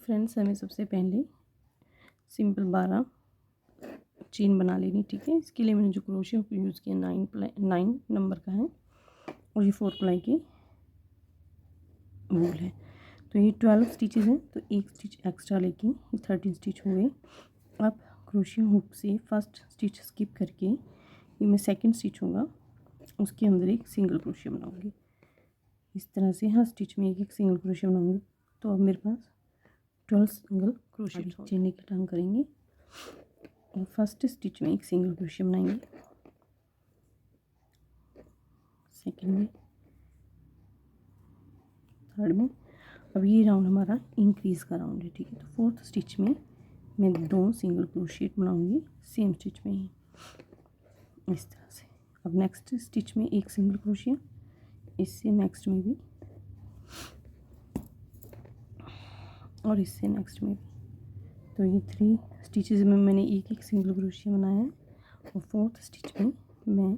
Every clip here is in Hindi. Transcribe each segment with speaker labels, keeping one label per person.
Speaker 1: फ्रेंड्स, हमें सबसे पहले सिंपल 12 चेन बना लेनी, ठीक है। इसके लिए मैंने जो क्रोशिया को यूज़ किया 9 नंबर का है और ये 4 प्लाई की वूल है। तो ये 12 स्टिचेस हैं, तो एक स्टिच एक्स्ट्रा लेके ये 13 स्टिच हुए। अब क्रोशिया हुक से फर्स्ट स्टिच स्किप करके ये मैं सेकंड स्टिच होगा उसके अंदर एक सिंगल क्रोशिया बनाऊंगी। इस तरह से हर स्टिच में एक एक सिंगल क्रोशिया बनाऊंगी। तो अब मेरे पास 12 सिंगल क्रोशिया चेन की टर्न करेंगे और फर्स्ट स्टिच में एक सिंगल क्रोशिया बनाएंगे, सेकंड में, थर्ड में। अब ये राउंड हमारा इंक्रीज़ का राउंड है, ठीक है। तो फोर्थ स्टिच में मैं 2 सिंगल क्रोशिया बनाऊंगी सेम स्टिच में ही, इस तरह से। अब नेक्स्ट स्टिच में एक सिंगल क्रोशिया, इससे नेक्स्ट में भी और इससे नेक्स्ट में भी। तो ये 3 स्टिचेस में मैंने एक एक सिंगल क्रोशिया बनाया है और फोर्थ स्टिच में मैं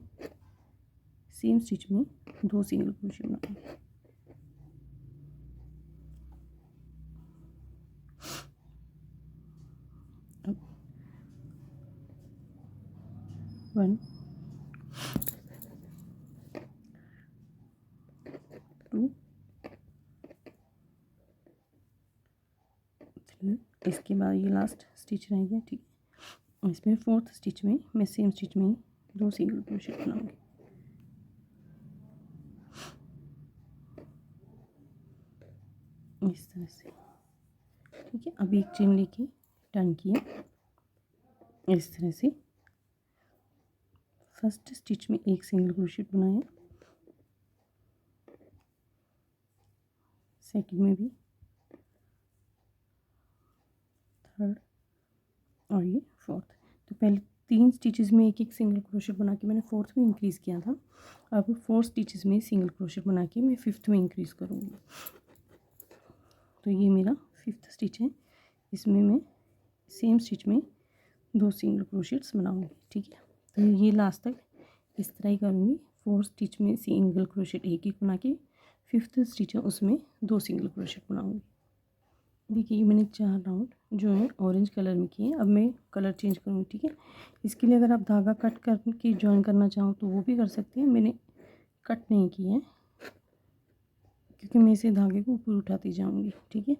Speaker 1: सेम स्टिच में 2 सिंगल क्रोशिया बनाऊंगी। अब 1 2 3, इसके बाद ये लास्ट स्टिच रह गया, ठीक है। इसमें फोर्थ स्टिच में मैं सेम स्टिच में 2 सिंगल क्रोशिया बनाऊंगी, इस तरह से, ठीक है। अब एक चेन लेके टर्न किया इस तरह से। फर्स्ट स्टिच में एक सिंगल क्रोशिया बनाया, सेकंड में भी, थर्ड और ये फोर्थ। तो पहले 3 स्टिचेस में एक एक सिंगल क्रोशिया बना के मैंने फोर्थ में इंक्रीज़ किया था। अब 4 स्टिचेस में सिंगल क्रोशिया बना के मैं फिफ्थ में इंक्रीज़ करूँगी। तो ये मेरा फिफ्थ स्टिच है, इसमें मैं सेम स्टिच में 2 सिंगल क्रोशियास बनाऊँगी, ठीक है। तो ये लास्ट तक इस तरह ही करूँगी। 4 स्टिच में सिंगल क्रोशिया एक एक बना के फिफ्थ स्टिच है उसमें 2 सिंगल क्रोशिया बनाऊँगी। देखिए ये मैंने 4 राउंड जो है ऑरेंज कलर में किए। अब मैं कलर चेंज करूँगी, ठीक है। इसके लिए अगर आप धागा कट करके ज्वाइन करना चाहो तो वो भी कर सकते हैं। मैंने कट नहीं किया है क्योंकि मैं इसे धागे को ऊपर उठाती जाऊँगी, ठीक है।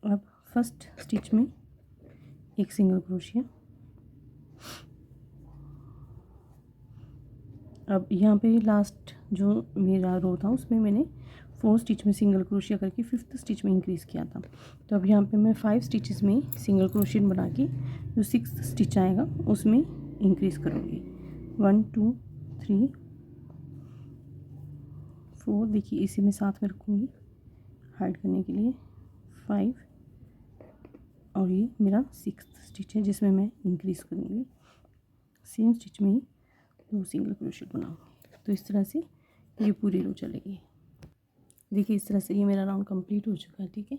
Speaker 1: अब फर्स्ट स्टिच में एक सिंगल क्रोशिया। अब यहाँ पे लास्ट जो मेरा रो था उसमें मैंने 4 स्टिच में सिंगल क्रोशिया करके फिफ्थ स्टिच में इंक्रीज़ किया था। तो अब यहाँ पे मैं 5 स्टिचेस में सिंगल क्रोशिया बना के जो 6th स्टिच आएगा उसमें इंक्रीज़ करूँगी। 1 2 3 4, देखिए इसी में साथ में रखूँगी हाइड करने के लिए, 5 और ये मेरा 6th स्टिच है जिसमें मैं इंक्रीज़ करूँगी। सेम स्टिच में ही 2 सिंगल क्रोशिया बनाऊँगी। तो इस तरह से ये पूरी रो चलेगी। देखिए इस तरह से ये मेरा राउंड कंप्लीट हो चुका है, ठीक है।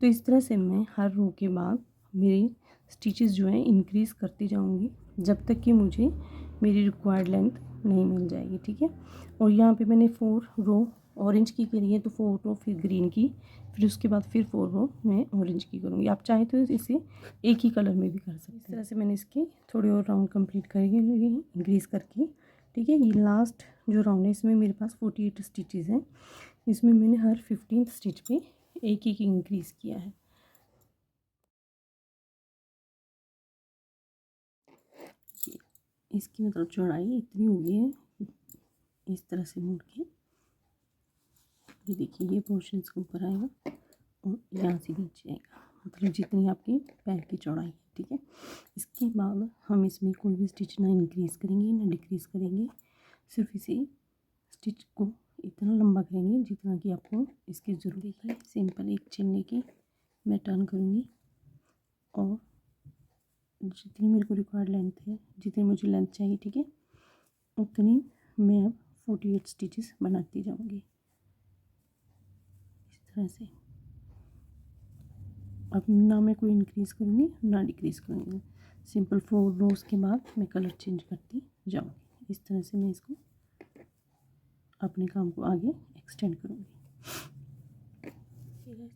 Speaker 1: तो इस तरह से मैं हर रो के बाद मेरी स्टिचेस जो हैं इंक्रीज़ करती जाऊँगी जब तक कि मुझे मेरी रिक्वायर्ड लेंथ नहीं मिल जाएगी, ठीक है। और यहाँ पे मैंने 4 रो ऑरेंज की करी है, तो 4 रो फिर ग्रीन की, फिर उसके बाद फिर 4 रो मैं ऑरेंज की करूँगी। आप चाहे तो इसे एक ही कलर में भी कर सकते हैं। इस तरह से मैंने इसके थोड़े और राउंड कंप्लीट करेंगे इंक्रीज़ करके, ठीक है। ये लास्ट जो राउंड है इसमें मेरे पास 48 स्टिचेज़ हैं। इसमें मैंने हर 15th स्टिच पे एक एक इंक्रीज़ किया है। इसकी मतलब चौड़ाई इतनी हुई है, इस तरह से मोड़ के ये देखिए ये पोर्शन इसके ऊपर आएगा और यहाँ से नीचे आएगा, मतलब जितनी आपकी पैर की चौड़ाई है, ठीक है। इसके बाद हम इसमें कोई भी स्टिच ना इंक्रीज़ करेंगे ना डिक्रीज़ करेंगे, सिर्फ इसी स्टिच को इतना लंबा करेंगे जितना कि आपको इसकी ज़रूरत है। सिंपल एक चेन लेके मैं टर्न करूँगी और जितनी मेरे को रिक्वायर्ड लेंथ है, जितनी मुझे लेंथ चाहिए, ठीक है, उतनी मैं अब 48 स्टिचेस बनाती जाऊँगी इस तरह से। अब ना मैं कोई इंक्रीज़ करूँगी ना डिक्रीज़ करूँगी, सिंपल 4 रोज के बाद मैं कलर चेंज करती जाऊँगी। इस तरह से मैं इसको अपने काम को आगे एक्सटेंड करूँगी।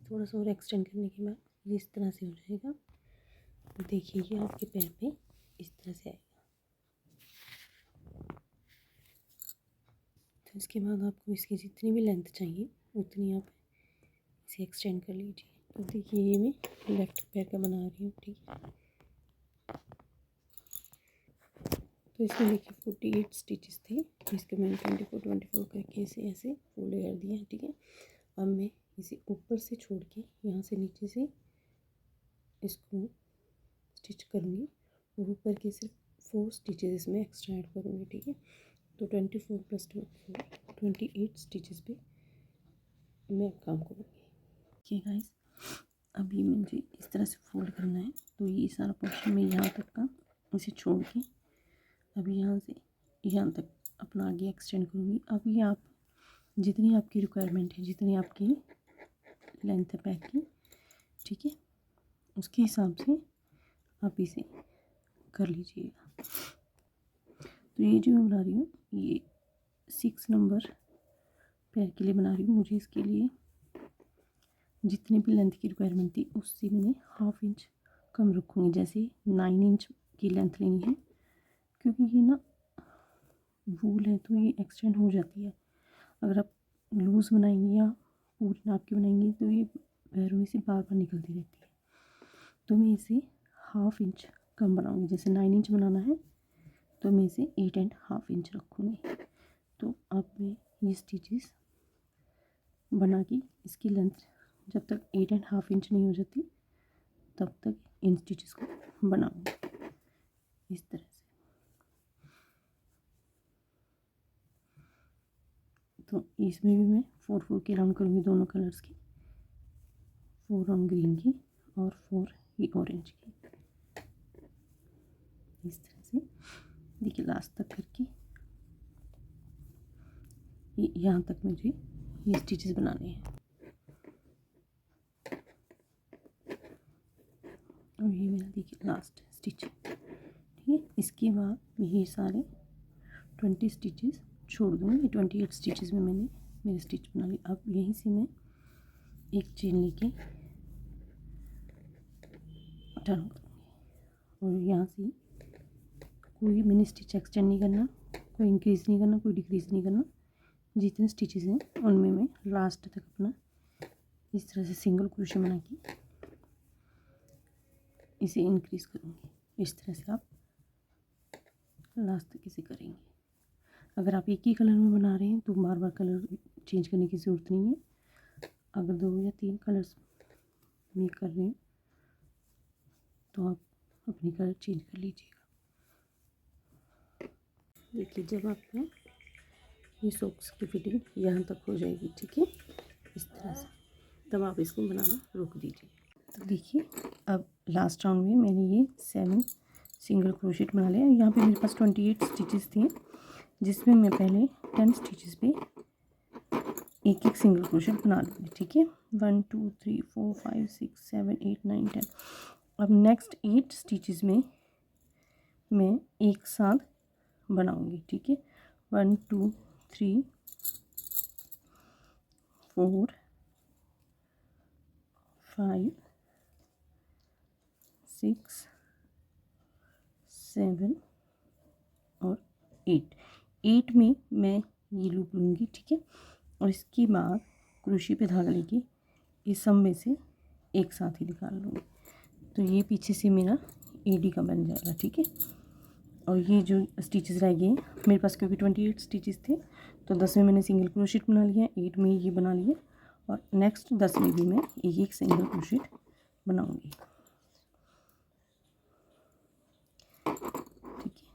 Speaker 1: थोड़ा सा और एक्सटेंड करने के बाद ये इस तरह से हो जाएगा। देखिए ये आपके पैर पे इस तरह से आएगा। तो इसके बाद आपको इसकी जितनी भी लेंथ चाहिए उतनी आप इसे एक्सटेंड कर लीजिए। तो देखिए ये मैं लेफ्ट पैर का बना रही हूँ, ठीक है। तो इसमें देखिए 48 स्टिचेस थे, इसके मैंने 24 करके इसे ऐसे फोल्ड कर दिया, ठीक है। अब मैं इसे ऊपर से छोड़ के यहाँ से नीचे से इसको स्टिच करूँगी और ऊपर के सिर्फ 4 स्टिचेस इसमें एक्स्ट्रा ऐड करूँगी, ठीक है। तो 24 + 4 28 स्टिचेस पे मैं काम करूँगी। ठीक है गाइस, अब ये मुझे इस तरह से फोल्ड करना है। तो ये सारा पोर्शन मैं यहाँ तक का इसे छोड़ के अब यहाँ से यहाँ तक अपना आगे एक्सटेंड करूँगी। अब ये आप जितनी आपकी रिक्वायरमेंट है, जितनी आपकी लेंथ है पैक की, ठीक है, उसके हिसाब से आप इसे कर लीजिएगा। तो ये जो मैं बना रही हूँ ये 6 नंबर पैर के लिए बना रही हूँ। मुझे इसके लिए जितनी भी लेंथ की रिक्वायरमेंट थी उससे मैंने ½ इंच कम रखूँगी। जैसे 9 इंच की लेंथ लेनी है, क्योंकि ये ना वूल है तो ये एक्सटेंड हो जाती है। अगर आप लूज़ बनाएंगे या पूरी नाप की बनाएंगे तो ये पैरों में से बार बार निकलती रहती है। तो मैं इसे ½ इंच कम बनाऊँगी। जैसे 9 इंच बनाना है तो मैं इसे 8½ इंच रखूँगी। तो अब मैं ये स्टिचेस बना के इसकी लेंथ जब तक 8½ इंच नहीं हो जाती तब तक इन स्टिचेस को बनाऊँगी इस तरह से। तो इसमें भी मैं 4 के राउंड करूँगी, दोनों कलर्स की, 4 ऑन ग्रीन की और 4 ये ऑरेंज की। इस तरह से देखिए लास्ट तक करके यहाँ तक मुझे ये स्टिचेस बनाने हैं। और ये मेरा देखिए लास्ट स्टिच, ठीक है। इसके बाद ये सारे 20 स्टिचेस छोड़ दूँगी। 28 स्टिचेस में मैंने मेरे स्टिच बना ली। अब यहीं से मैं एक चेन लेके टर्न करूँगी और यहाँ से कोई मैंने स्टिच एक्सटेंड नहीं करना, कोई इंक्रीज़ नहीं करना, कोई डिक्रीज़ नहीं करना। जितने स्टिचेस हैं उनमें मैं लास्ट तक अपना इस तरह से सिंगल क्रोशे बना के इसे इंक्रीज़ करूँगी। इस तरह से आप लास्ट तक इसे करेंगे। अगर आप एक ही कलर में बना रहे हैं तो बार बार कलर चेंज करने की ज़रूरत नहीं है। अगर 2 या 3 कलर्स में कर रहे हैं तो आप अपनी कलर चेंज कर लीजिएगा। देखिए जब आपका ये सॉक्स की फिटिंग यहाँ तक हो जाएगी, ठीक है, इस तरह से, तब आप इसको बनाना रोक दीजिए। तो देखिए अब लास्ट राउंड में मैंने ये 7 सिंगल क्रोशेट बना लिया। यहाँ पे मेरे पास 28 स्टिचेस थे, जिसमें मैं पहले 10 स्टिचेस पे एक एक सिंगल क्रोशेट बना लूँगी, ठीक है। 1 2 3 4 5 6 7 8 9 10। अब नेक्स्ट 8 स्टिचेस में मैं एक साथ बनाऊँगी, ठीक है। 1 2 3 4 5 6 7 और 8 में मैं ये लूप लूँगी, ठीक है। और इसके बाद क्रोशे पे धागा लेके इस सब में से एक साथ ही निकाल लूँगी। तो ये पीछे से मेरा एडी का बन जाएगा, ठीक है। और ये जो स्टिचेस रह गए मेरे पास, क्योंकि 28 स्टिचेस थे तो 10 में मैंने सिंगल क्रोशेट बना लिया, 8 में ये बना लिया और नेक्स्ट 10 में भी मैं एक एक सिंगल क्रोशेट बनाऊँगी, ठीक है।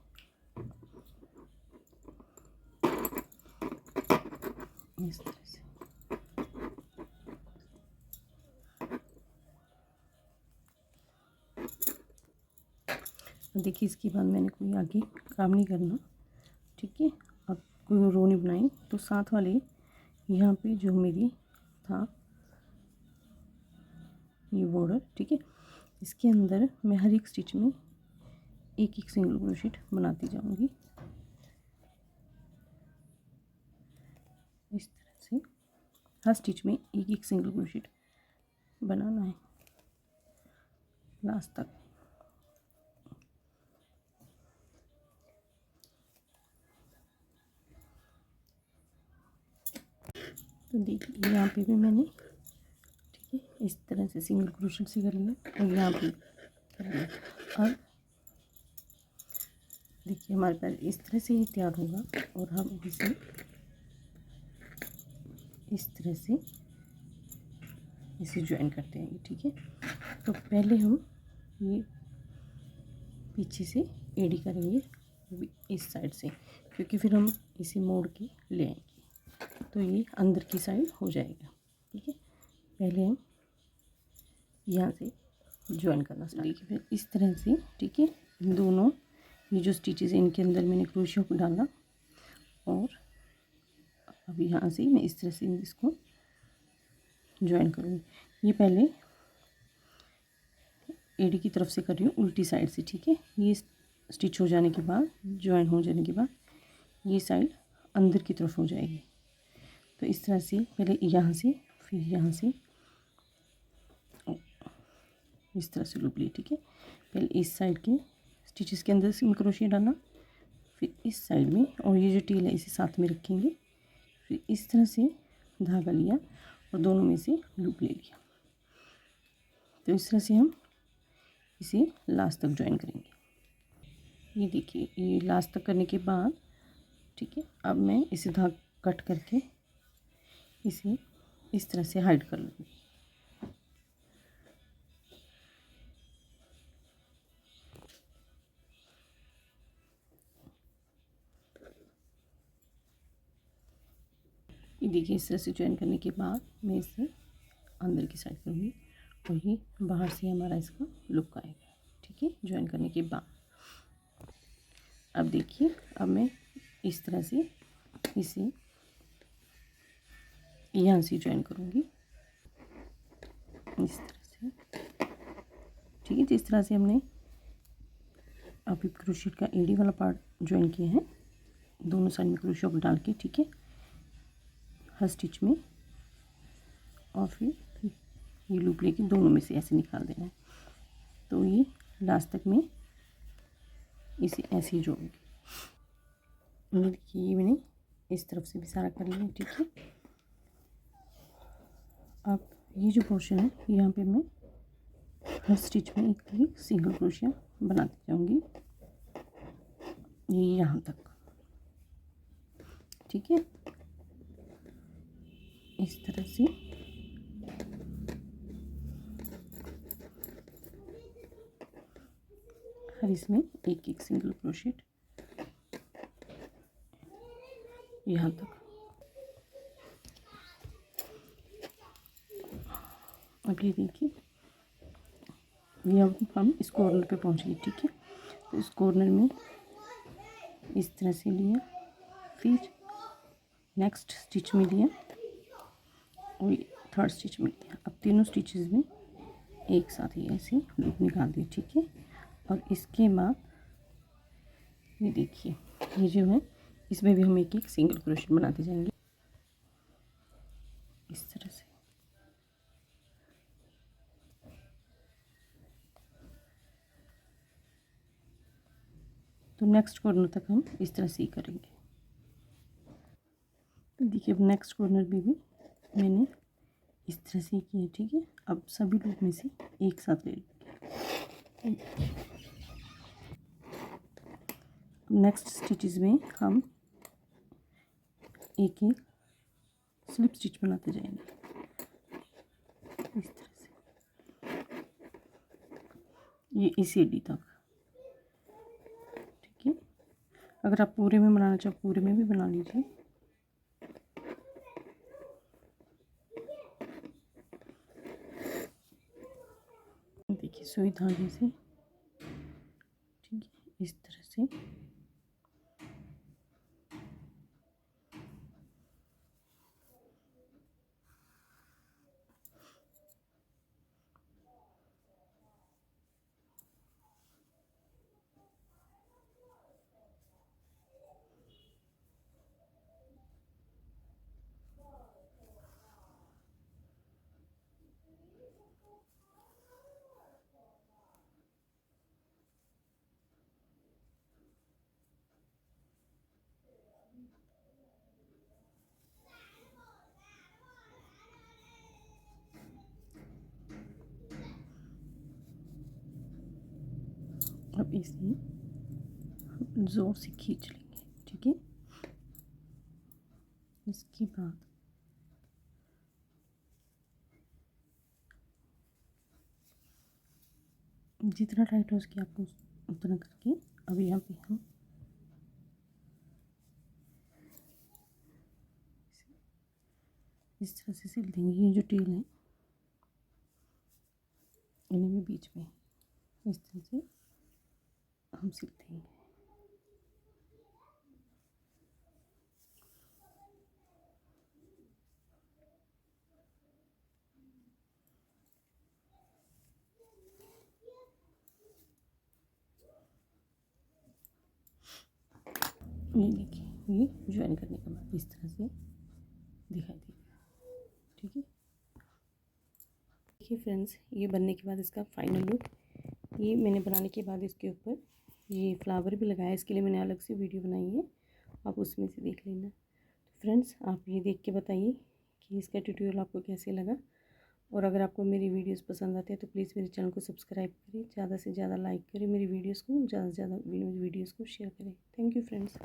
Speaker 1: इस तरह से देखिए इसके बाद मैंने कोई आगे काम नहीं करना, ठीक है। अब कोई रो नहीं बनाई तो साथ वाले यहाँ पे जो मेरी था ये बॉर्डर, ठीक है, इसके अंदर मैं हर एक स्टिच में एक एक सिंगल क्रोशेट बनाती जाऊंगी इस तरह से। हर स्टिच में एक एक सिंगल क्रोशेट बनाना है। लास्ट तक। तो देखिए यहाँ पे भी मैंने, ठीक है, इस तरह से सिंगल क्रोशेट से कर लिया और यहाँ पे कर लिया। अब देखिए हमारे पास इस तरह से ही तैयार होगा और हम इसे इस तरह से इसे ज्वाइन करते हैं, ठीक है। तो पहले हम ये पीछे से एडी करेंगे इस साइड से, क्योंकि फिर हम इसे मोड़ के ले आएंगे तो ये अंदर की साइड हो जाएगा, ठीक है। पहले हम यहाँ से ज्वाइन करना स्टार्ट, देखिए फिर इस तरह से, ठीक है। इन दोनों ये जो स्टिचेस हैं इनके अंदर मैंने क्रोशियो को डाला और अब यहाँ से मैं इस तरह से इसको ज्वाइन करूँगी। ये पहले एडी की तरफ से कर रही हूँ उल्टी साइड से, ठीक है। ये स्टिच हो जाने के बाद, ज्वाइन हो जाने के बाद ये साइड अंदर की तरफ हो जाएगी। तो इस तरह से पहले यहाँ से, फिर यहाँ से इस तरह से लूप ली, ठीक है। पहले इस साइड के स्टिचेस के अंदर से क्रोशिया डालना, फिर इस साइड में, और ये जो टेल है इसे साथ में रखेंगे। फिर इस तरह से धागा लिया और दोनों में से लूप ले लिया। तो इस तरह से हम इसे लास्ट तक ज्वाइन करेंगे। ये देखिए ये लास्ट तक करने के बाद, ठीक है, अब मैं इसे धागा कट करके इसे इस तरह से हाइड कर लूँगी। ये देखिए इस तरह से ज्वाइन करने के बाद मैं इसे अंदर की साइड करूँगी और ये बाहर से हमारा इसका लुक आएगा, ठीक है, ज्वाइन करने के बाद। अब देखिए अब मैं इस तरह से इसे यहाँ से ज्वाइन करूँगी इस तरह से, ठीक है। जिस तरह से हमने अभी क्रोशेट का एडी वाला पार्ट ज्वाइन किया है, दोनों साइड में क्रोशे को डाल के, ठीक है, हर स्टिच में, और फिर ये लूप लेके दोनों में से ऐसे निकाल देना है। तो ये लास्ट तक में इसे ऐसे ही जोड़ूंगी। देखिए ये मैंने इस तरफ से भी सारा कर लिया, ठीक है। अब ये जो पोर्शन है यहाँ पे मैं हर स्टिच में एक सिंगल क्रोशिया बनाती जाऊंगी, ये यहाँ तक, ठीक है। इस तरह से हर इसमें एक एक सिंगल क्रोशेट यहाँ तक। अब ये देखिए ये अब हम इस कॉर्नर पे पहुँच गए, ठीक है। तो इस कॉर्नर में इस तरह से लिया, फिर नेक्स्ट स्टिच में लिया और थर्ड स्टिच में लिया। अब तीनों स्टिचेस में एक साथ ही ऐसे लूप निकाल दिए, ठीक है। और इसके बाद ये देखिए ये जो है इसमें भी हम एक एक सिंगल क्रोशेट बनाते जाएंगे इस तरह से। तो नेक्स्ट कॉर्नर तक हम इस तरह से ही करेंगे। तो देखिए अब नेक्स्ट कॉर्नर भी मैंने इस तरह से किया, ठीक है। अब सभी लूप में से एक साथ ले लेंगे। नेक्स्ट स्टिचेस में हम एक एक स्लिप स्टिच बनाते जाएंगे इस तरह से, ये इस एडी तक, ठीक है। अगर आप पूरे में बनाना चाहो पूरे में भी बना लीजिए। देखिए सुई धागे से, ठीक है, इस तरह से अब इसे ज़ोर से खींच लेंगे, ठीक है। इसके बाद जितना टाइट हो सके आपको उतना करके अब यहाँ पे हम इस तरह से सिल देंगे। ये जो टेल है इन्हीं में बीच में इस तरह से हम सिल देंगे। ये देखिए, ये ज्वाइन करने के बाद इस तरह से दिखाई देगा, ठीक है। देखिए फ्रेंड्स, ये बनने के बाद इसका फाइनल लुक, ये मैंने बनाने के बाद इसके ऊपर ये फ्लावर भी लगाया। इसके लिए मैंने अलग से वीडियो बनाई है, आप उसमें से देख लेना। तो फ्रेंड्स, आप ये देख के बताइए कि इसका ट्यूटोरियल आपको कैसे लगा, और अगर आपको मेरी वीडियोस पसंद आते हैं तो प्लीज़ मेरे चैनल को सब्सक्राइब करें, ज़्यादा से ज़्यादा लाइक करें मेरी वीडियोस को, ज़्यादा से ज़्यादा मेरी वीडियोस को शेयर करें। Thank you friends.